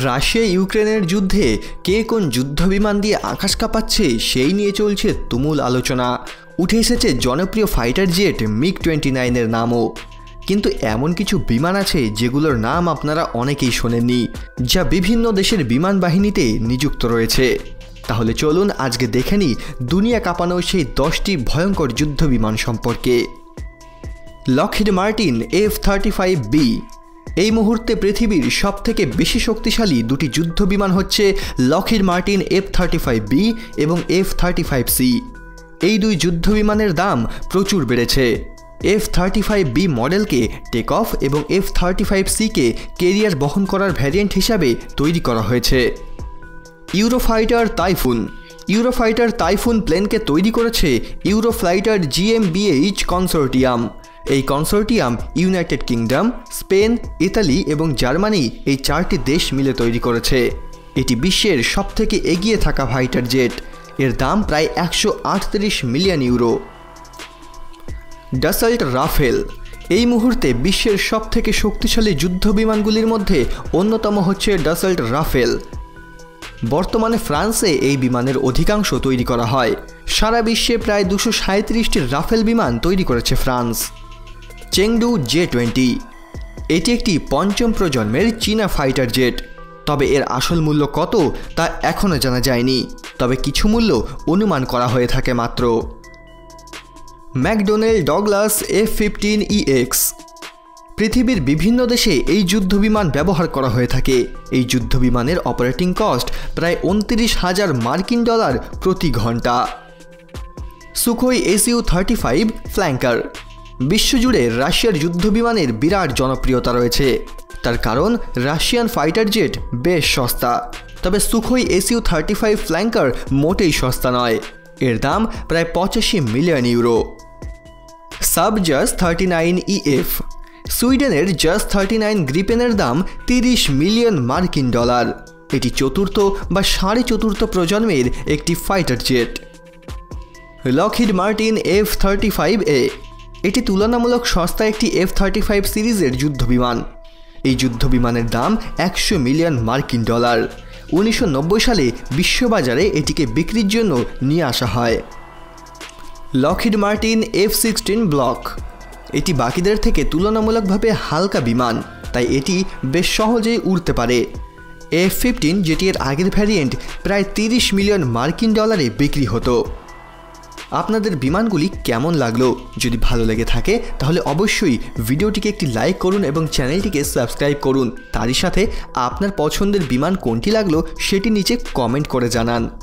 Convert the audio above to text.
Russia ইউক্রেনের যুদ্ধে কে কোন যুদ্ধবিমান দিয়ে আকাশ কাঁপাচ্ছে সেই নিয়ে চলছে তুমুল আলোচনা। উঠে এসেছে জনপ্রিয় ফাইটার জেট MiG-29 এর নামও। কিন্তু এমন কিছু বিমান আছে যেগুলোর নাম আপনারা অনেকেই শোনেননি, যা বিভিন্ন দেশের বিমান বাহিনীতে নিযুক্ত রয়েছে। তাহলে চলুন আজকে দেখে নিই দুনিয়া কাঁপানো সেই 10টি ভয়ঙ্কর যুদ্ধবিমান সম্পর্কে। Lockheed Martin F-35B। এই মুহূর্তে পৃথিবীর সবথেকে বেশি শক্তিশালী দুটি যুদ্ধবিমান হচ্ছে লকহিড মার্টিন F-35B এবং F-35C। এই দুই যুদ্ধবিমানের দাম প্রচুর বেড়েছে। F-35B মডেলকে টেক অফ এবং F-35Cকে কেরিয়ার বহন করার ভ্যারিয়েন্ট হিসাবে তৈরি করা হয়েছে। ইউরোফাইটার টাইফুন প্লেনকে তৈরি করেছে ইউরোফ্লাইটার GmbH কনসোর্টিয়াম। এই consortium United kingdom, Spain, Italy এবং জার্মানি এই 4টি দেশ মিলে তৈরি করেছে। এটি বিশ্বের সবথেকে এগিয়ে থাকা ফাইটার জেট। এর দাম প্রায় 138 মিলিয়ন ইউরো। Dassault Rafael. এই মুহূর্তে বিশ্বের সবথেকে শক্তিশালী যুদ্ধবিমানগুলির মধ্যে অন্যতম হচ্ছে ডাসল্ট রাফেল। বর্তমানে ফ্রান্সে এই বিমানের অধিকাংশ তৈরি করা হয়। সারা বিশ্বে প্রায় 237টি রাফেল বিমান তৈরি করেছে ফ্রান্স। Chengdu J-20। এটি একটি পঞ্চম প্রজন্মের চীনা ফাইটার জেট। তবে এর আসল মূল্য কত তা এখনও জানা যায়নি, তবে কিছু মূল্য অনুমান করা হয়ে থাকে মাত্র। Macdonell Douglas F-15EX। পৃথিবীর বিভিন্ন দেশে এই যুদ্ধবিমান ব্যবহার করা হয়ে থাকে। এই যুদ্ধবিমানের অপারেটিং কস্ট প্রায় 29,000 মার্কিন ডলার প্রতি ঘন্টা। Sukhoi Su-35 ফ্ল্যাঙ্কার। বিশ্বজুড়ে রাশিয়ার যুদ্ধবিমানের বিরাট জনপ্রিয়তা রয়েছে। তার কারণ রাশিয়ান ফাইটার জেট বেশ সস্তা। তবে সুখোই Su-35 ফ্ল্যাঙ্কার মোটেই সস্তা নয়। এর দাম প্রায় 85 মিলিয়ন ইউরো। সাবজাস 39EF। সুইডেনের জাস 39 গ্রিপেনের দাম 30 মিলিয়ন মার্কিন ডলার। এটি চতুর্থ বা সাড়ে চতুর্থ প্রজন্মের একটি fighter jet. Lockheed Martin F-35A। এটি তুলনামূলক সস্তা একটি F-35 সিরিজের যুদ্ধবিমান। এই যুদ্ধবিমানের দাম 100 মিলিয়ন মার্কিন ডলার। 1990 সালে বিশ্ববাজারে এটিকে বিক্রির জন্য নিয়ে আসা হয়। Lockheed Martin F-16 block. এটি বাকিদের থেকে তুলনামূলকভাবে হালকা বিমান, তাই এটি বেশ সহজেই উড়তে পারে। F-15 যেটি এর আগের ভ্যারিয়েন্ট প্রায় 30 মিলিয়ন মার্কিন ডলারে বিক্রি হতো। আপনাদের বিমানগুলি কেমন লাগলো? যদি ভালো লেগে থাকে তাহলে অবশ্যই ভিডিওটিকে একটি লাইক করুন এবং চ্যানেলটিকে সাবস্ক্রাইব করুন। তারই সাথে আপনার পছন্দের বিমান কোনটি লাগলো সেটি নিচে কমেন্ট করে জানান।